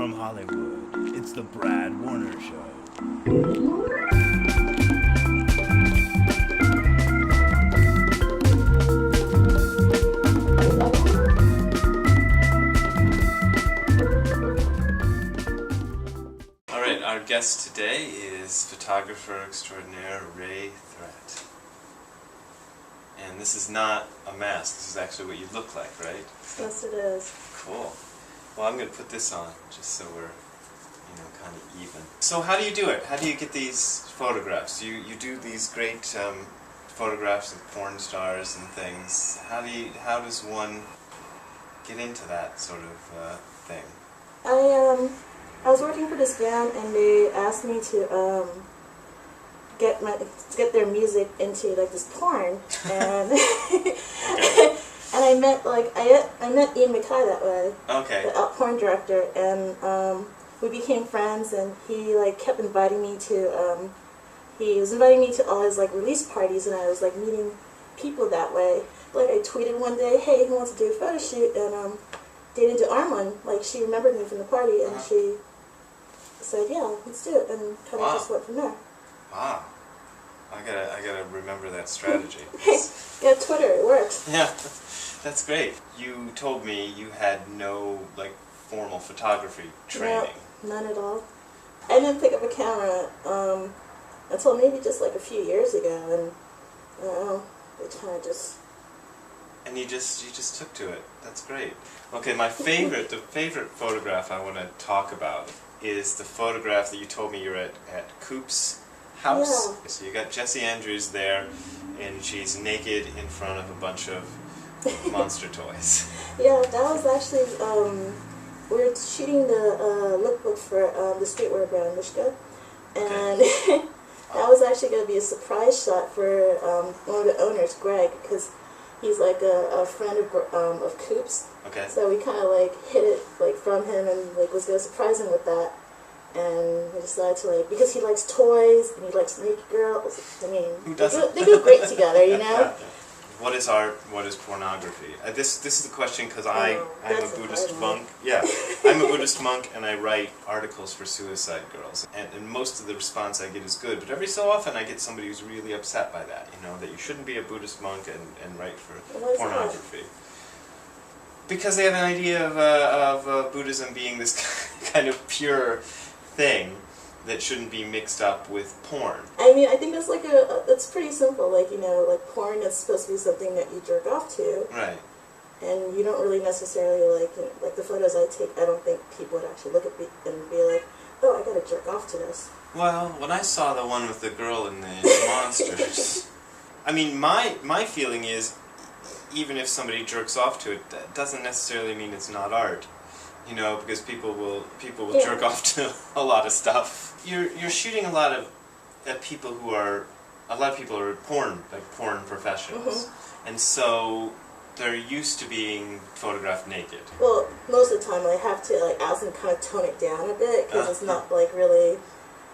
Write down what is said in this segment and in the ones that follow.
from Hollywood, it's the Brad Warner Show. Alright, our guest today is photographer extraordinaire Rae Threat. And this is not a mask, this is actually what you look like, right? Yes, it is. Cool. Well, I'm going to put this on, just so we're, kind of even. So how do you do it? How do you get these photographs? You do these great photographs of porn stars and things. How does one get into that sort of thing? I was working for this band, and they asked me to get their music into like this porn, and and I met Ian MacKay that way, the porn director, and we became friends, and he kept inviting me to he was inviting me to all his release parties, and I was meeting people that way. I tweeted one day, hey, who wants to do a photo shoot? And Dana DeArmond, she remembered me from the party, and she said, yeah, let's do it, and kind of just went from there. Wow. I gotta remember that strategy. Yeah, Twitter, it works. Yeah, that's great. You told me you had no formal photography training. No, none at all. I didn't pick up a camera until maybe just a few years ago, and it kind of just. And you just took to it. That's great. Okay, the favorite photograph I want to talk about is the photograph that you told me you're at Coop's house. Yeah. So you got Jessie Andrews there, and she's naked in front of a bunch of monster toys. Yeah, that was actually, we were shooting the lookbook for the streetwear brand, Mishka, and that was actually going to be a surprise shot for one of the owners, Greg, because he's a friend of Coop's. Okay. So we kind of hid it from him, and was going to surprise him with that. And we decided to because he likes toys and he likes naked girls. I mean, who doesn't? They go great together, you know. Yeah. What is art? What is pornography? This is the question because I'm a Buddhist monk. Yeah, I'm a Buddhist monk, and I write articles for Suicide Girls. And most of the response I get is good, but every so often I get somebody who's really upset by that. That you shouldn't be a Buddhist monk and write for pornography. Because they have an idea of Buddhism being this kind of pure thing that shouldn't be mixed up with porn. I mean, I think that's it's pretty simple. Porn is supposed to be something that you jerk off to. Right. And you don't really necessarily like the photos I take. I don't think people would actually look at me and be like, oh, I gotta jerk off to this. Well, when I saw the one with the girl and the monsters, I mean, my feeling is, even if somebody jerks off to it, that doesn't necessarily mean it's not art. Because people will jerk off to a lot of stuff. You're shooting a lot of people who are porn professionals, and so they're used to being photographed naked. Well, most of the time I have to ask them kind of tone it down a bit because it's not really.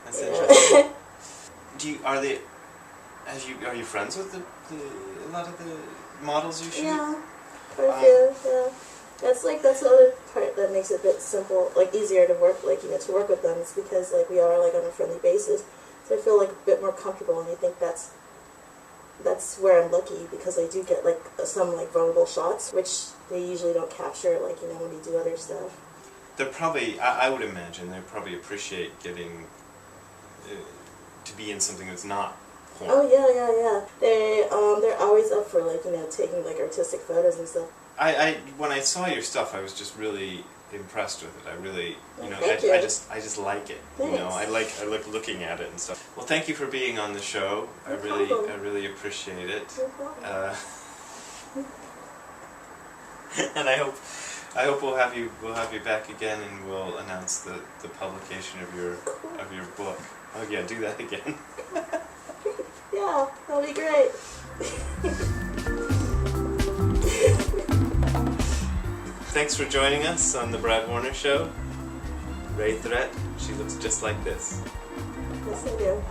That's interesting. Are you friends with a lot of the models you shoot? Yeah, quite a few. Yeah. That's the other part that makes it a bit simple, easier to work, to work with them. Is because we are on a friendly basis, so I feel a bit more comfortable, and I think that's where I'm lucky because I do get some vulnerable shots, which they usually don't capture when they do other stuff. They're probably, I would imagine, they probably appreciate getting to be in something that's not porn. Oh yeah. They're always up for taking artistic photos and stuff. When I saw your stuff, I was just really impressed with it. I really, I just like it. Thanks. I like looking at it and stuff. Well, thank you for being on the show. No I really appreciate it. No problem. And I hope we'll have you back again, and we'll announce the publication of your book. Oh yeah, do that again. Yeah, that'll be great. Thanks for joining us on the Brad Warner Show. Rae Threat, she looks just like this. Yes, I do.